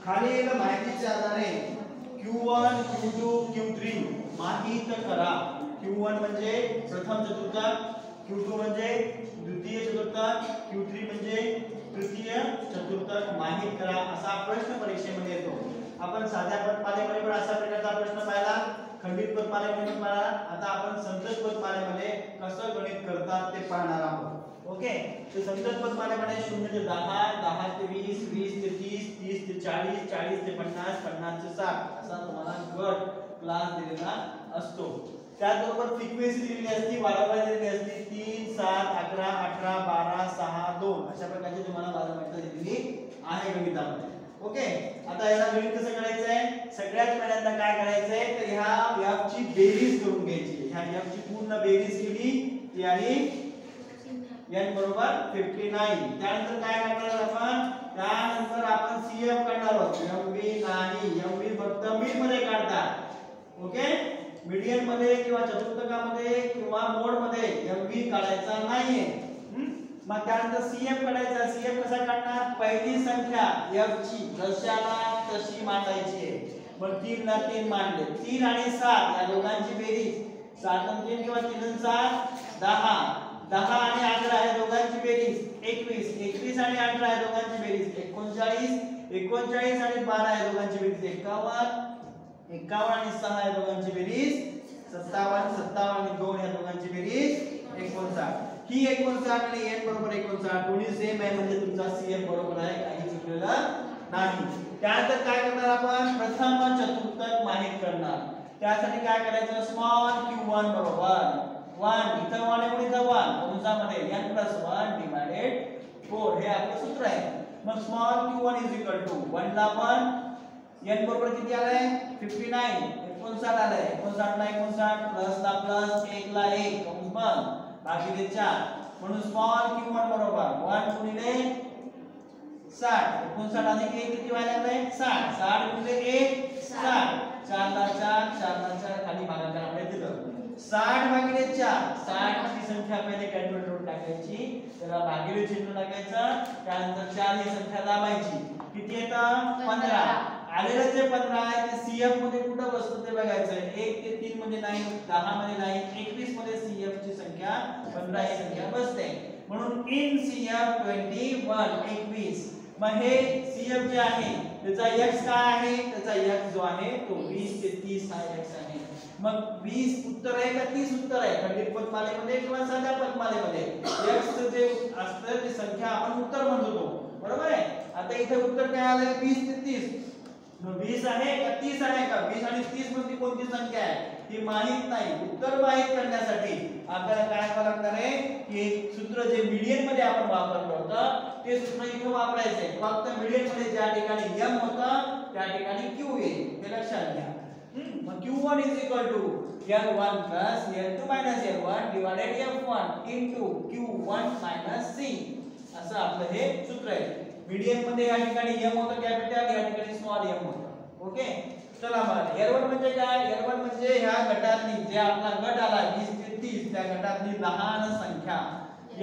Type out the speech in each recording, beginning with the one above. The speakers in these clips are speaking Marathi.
खालील माहितीच्या आधारे Q1 Q2 Q3 माहित करा। Q1 म्हणजे प्रथम चतुर्थक, Q2 म्हणजे द्वितीय चतुर्थक, Q3 म्हणजे तृतीय चतुर्थक माहित करा असा प्रश्न परीक्षेमध्ये येतो। आपण साध्या पदमालेमध्ये पण अशा प्रकारचा प्रश्न पाहिला, खंडित पदमालेमध्ये पण पाहिला। आता आपण संतत पदमालेमध्ये कसं गणित करतात ते पाहणार आहोत। ओके, तो संतत पदमालेमध्ये 0 ते 10, 10 ते 20, 20 ते 30, 30 ते 40, 40 ते 50, 50 ते 60 असा तुम्हाला गट क्लास दिलेला असतो। त्याचबरोबर फ्रिक्वेन्सी दिलेली असते, वारंवारता दिलेली असते 3, 7, 11, 18, 12, 6, 2 अशा प्रकारची तुम्हाला वारंवारता दिलेली आहे गणितामध्ये। ओके, आता याला गणित कसं करायचं आहे? सगळ्यात पहिल्यांदा काय करायचं आहे तर ह्या f ची बेरीज करून घ्यायची। ह्या f ची पूर्ण बेरीज केली ती आली n बरोबर 59। त्यानंतर काय करणार आपण? त्यानंतर आपण CF काढणार आहोत। MB नाही, MB फक्त मिड मध्ये काढतात। ओके, मीडियन मध्ये किंवा चतुर्थकामध्ये किंवा मोड मध्ये MB काढायचा नाहीये। मग त्यानंतर CF काढायचा। CF कसा काढणार? पहिली संख्या f ची जशाला तशी मांडायची आहे। मग 3 ला 3 मांडले, 3 आणि 7 या दोघांची बेरीज 7 आणि 3 किंवा 3 आणि 7 10, 10 आणि 11 या दोघांची बेरीज 21, 21 आणि 18 या दोघांची बेरीज 39, 39 आणि 12 या दोघांची बेरीज 51, 51 आणि 6 या दोघांची बेरीज 57, 57 आणि 2 या दोघांची बेरीज 59। ही 59 आणि n बरोबर 59 दोन्ही सेम आहे, म्हणजे तुमचा CF बरोबर आहे, काही चुकलेलं नाही। त्यानंतर काय करणार आपण? प्रथम चतुर्थक माहित करणार। त्यासाठी काय करायचं? स्मॉल q1 बरोबर 1, इथं 1 आहे म्हणून इथं 1 कंसामध्ये n + 1 डिवाइडेड 4 हे आपलं सूत्र आहे। मग स्मॉल q1 1 ला पण n बरोबर किती आलाय? 59, 59 आलाय। 59 ला 59 प्लस ला प्लस 1 ला 1 कंस बंद भागिले 4 म्हणून स्मॉल q1 बरोबर 1 गुणिले 60, 59 अधिक 1 किती व्हायला लागले? 60, 60 गुणिले 1 60, 4 ला 4, 4 ला 4 खाली भागाकार आपल्या दिलं 60 भागिले 4, 60 ची संख्या पहिले कॅल्क्युलेटरवर टाकायची, त्याला भागिले चिन्ह टाकायचं, त्यानंतर 4 ही संख्या दाबायची, किती येतं? 15। आलेलं जे 15 आहे ते CF मध्ये कुठे बसतं ते बघायचं। 1 ते 3 मध्ये नाही, 10 मध्ये नाही, 21 मध्ये CF ची संख्या 15 ही संख्या बसते, म्हणून इन CF 21 21। मग हे CF जे आहे त्याचा x काय आहे? त्याचा x जो आहे तो 20 ते 30 हा x आहे। मग 20 उत्तर आहे का 30 उत्तर आहे? खंडित पदमालेमध्ये किंवा साध्या पदमालेमध्ये x चं जे असतं ती संख्या आपण उत्तर म्हणतो, बरोबर आहे। आता इथे उत्तर काय आलंय? 20 ते 30। मग 20 आहे का 30 आहे का? 20 आणि 30 मध्ये कोणती संख्या आहे ती माहित नाही। उत्तर माहित करण्यासाठी आपल्याला काय करावं लागणार आहे की सूत्र जे मीडियन मध्ये आपण वापरलं होतं ते सूत्र इथे वापरायचंय। फक्त मीडियन मध्ये ज्या ठिकाणी m होतं त्या ठिकाणी q येईल, हे लक्षात घ्या। मग q1 L1 + L2 - L1 divided f1 into q1 - c असं आपलं हे सूत्र आहे। मीडियन मध्ये या ठिकाणी m होतं कॅपिटल, या ठिकाणी स्मॉल m होतं। ओके, चला मग L1 म्हणजे काय? L1 म्हणजे ह्या गटातली जे आपला गट आला 20 ते 30 त्या गटातली लहान संख्या।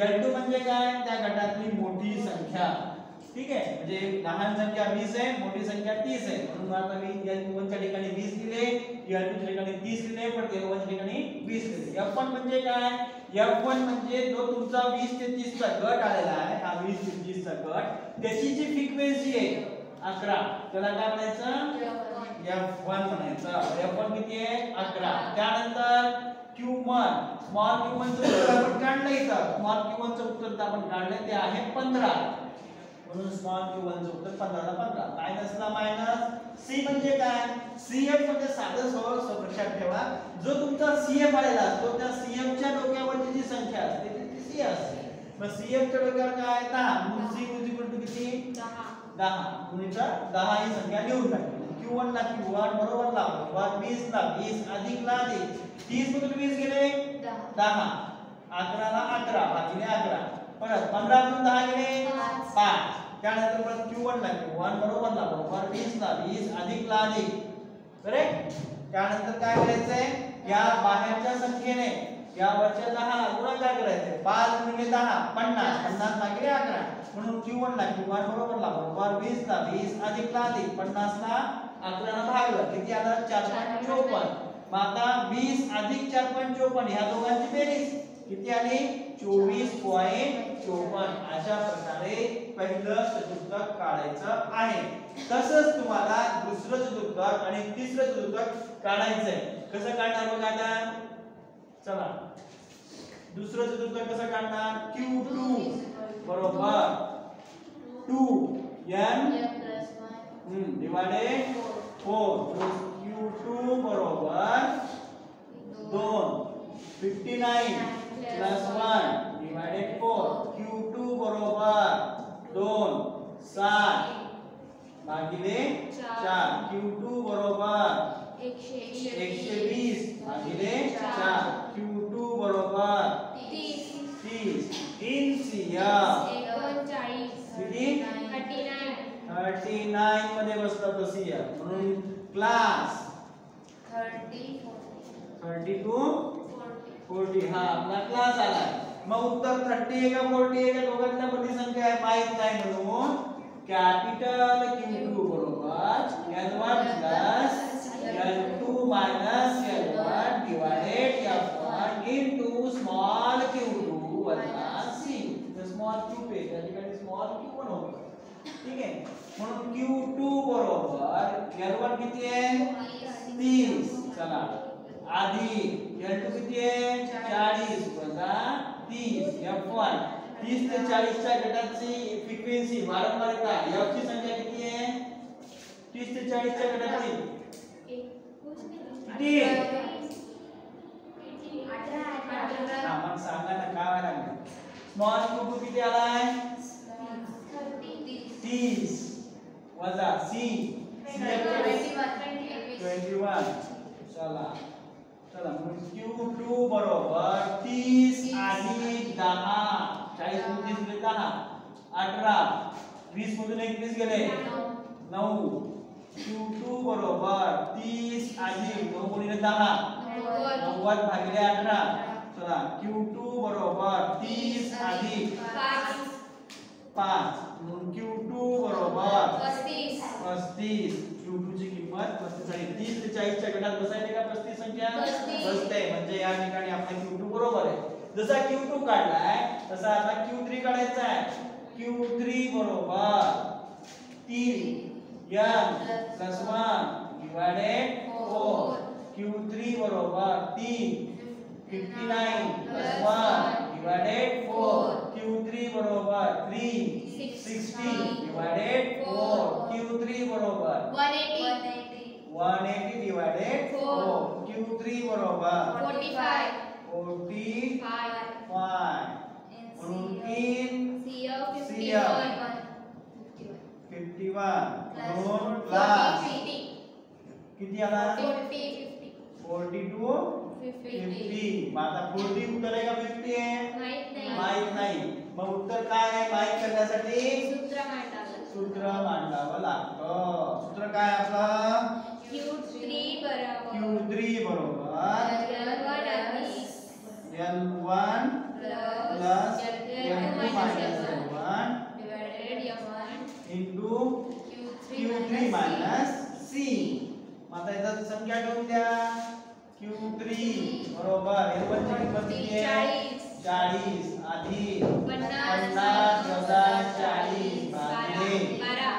L2 म्हणजे काय? त्या गटातली मोठी संख्या। ठीक आहे, म्हणजे लहान संख्या 20 आहे, मोठी संख्या 30 आहे, म्हणून आता मी L1 च्या ठिकाणी 20 लिहिले, L2 च्या ठिकाणी 30 लिहिले, पण L1 च्या ठिकाणी 20 लिहिले। F1 म्हणजे काय? F1 म्हणजे जो तुमचा 20 ते 30 चा गट आलेला आहे, हा 20 ते 30 चा गट, त्याची जी फ्रिक्वेन्सी आहे 11, त्याला काय म्हणायचं? F1 म्हणायचं। F1 किती आहे? 11। त्यानंतर Q1 स्मॉल q1 चं उत्तर आपण काढलं इथं, स्मॉल q1 चं उत्तर आपण काढलं ते आहे 15, म्हणून स्मॉल q1 चं उत्तर 15 ला 15 मायनस ला मायनस। C म्हणजे काय? CF म्हणजे साधं सोहं लक्षात ठेवा, जो तुमचा CF आलेला असतो त्या CF च्या डोक्यावरची जी संख्या असते ती C असते। मग CF च्या डोक्यावर काय? 10, म्हणून C किती? 10 गुणिले 10 ही संख्या लिहून टाकली। Q1 ला Q1 बरोबर लावलं, 20 ला 20 अधिक ला अधिक, 30 मधून 20 गेले 10, 11 ला 11 भागिले 11, परत 15 मधून 10 गेले 5। त्यानंतर परत Q1 ला Q1 बरोबर लावलं, 20 ला 20 अधिक ला अधिक, करेक्ट। त्यानंतर काय करायचंय? या बाहेरच्या संख्येने या वरच्या 10 गुणाकार करायचे, 5 गुणिले 10 50, 50 भागिले 11, म्हणून Q1 ला Q1 बरोबर लावलं, 20 ला 40 अधिकला अधिक 50 ला 11 ने भागलं किती आलं 4.54. मग आता 20 अधिक 4.54 ह्या दोघांची बेरीज किती आली 24.54. अशा प्रकारे पहिलं चतुर्थक काढायचं आहे. तसंच तुम्हाला दुसरं चतुर्थक आणि तिसरं चतुर्थक काढायचंय. कसं काढणार बघा आता चला दुसरं चतुर्थक कसं काढणार Q2 बरोबर 2n डिवाइडेड 4 Q2 बरोबर 2 59 प्लस 1 डिवाइडेड 4 Q2 बरोबर 2 7 भागिले 4 Q2 बरोबर 120 भागिले 4 Q2 बरोबर 30 3 CM किती 39 मध्ये बसतात CM म्हणून क्लास 30 to 40 हा आपला क्लास आला. मग उत्तर 30 आहे का 40 आहे का दोघांच्या मध्ये संख्या आहे माहित नाही म्हणून कॅपिटल Q2 बरोबर L1 plus L2 minus L1 divided F1 into small Q2 वजा C. स्मॉल q पे त्या ठिकाणी स्मॉल q1 होतं. ठीक आहे म्हणून Q2 बरोबर L1 किती आहे 30 चला अधिक L2 किती आहे 40 वजा 30 F1 30 ते 40 च्या गटाची फ्रिक्वेन्सी वारंवारता F ची संख्या किती आहे 30 ते 40 च्या गटाची किती हा मग सांगा ना काय व्हायला स्मॉल q2 किती आलाय 30 वजा C 21 चला चला Q2 बरोबर 30 अधिक 10 40 मधून 30 गेले 10 18 20 मधून 21 गेले 9 Q2 बरोबर 30 अधिक 9 गुणिले 10 90 भागिले 18 चला Q2 बरोबर 30 अधिक 5 म्हणून Q2 बरोबर 35 Q2 ची किंमत 35 आहे. 30 ते 40 च्या गटात बसायची का 35 संख्या बसते म्हणजे या ठिकाणी आपला Q2 बरोबर आहे. जसा Q2 काढलाय तसा आता Q3 काढायचा आहे. Q3 बरोबर 3 n प्लस 1 डिवाइडेड 4 Q3 बरोबर 3 59 प्लस 1 डिवाइडेड 4 Q3 बरोबर 3 60 डिवाइडेड 4 Q3 बरोबर 180 डिवाइडेड 4 Q3 बरोबर 45 म्हणून 3 51 म्हणून क्लास किती आला 42 50. आता 40 उत्तर आहे का 50 आहे माहित नाही. मग उत्तर काय आहे माहित करण्यासाठी सूत्र मांडावं लागतं. सूत्र काय आपलं Q3 बरोबर L1 plus L2 minus L1 into Q3 minus C. आता याचा संख्या ठेवून द्या Q3 बरोबर L1 ची किंमत किती आहे 40 अधिक 50 वजा 40 भागिले 12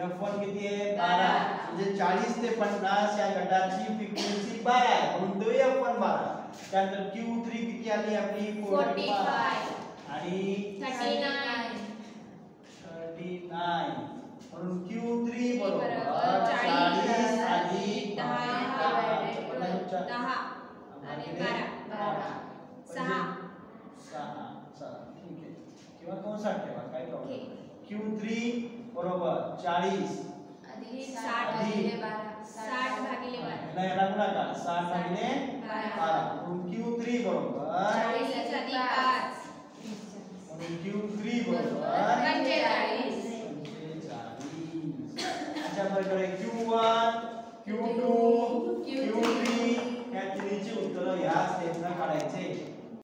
F1 किती आहे 12 म्हणजे 40 ते 50 या गटाची फ्रिक्वेन्सी 12 आहे म्हणून तो F1 12. त्यानंतर Q3 किती आली आपली 45 आणि 39 म्हणून Q3 बरोबर 40 अधिक 10 आणि 12 6 चला ठीक आहे किंवा कंसात ठेवा काय प्रॉब्लेम. Q3 बरोबर 40 अधिक 60 भागिले 12 नाही लागू नका 60 भागिले 12 म्हणून Q3 बरोबर 40 अधिक 5 म्हणून Q3 बरोबर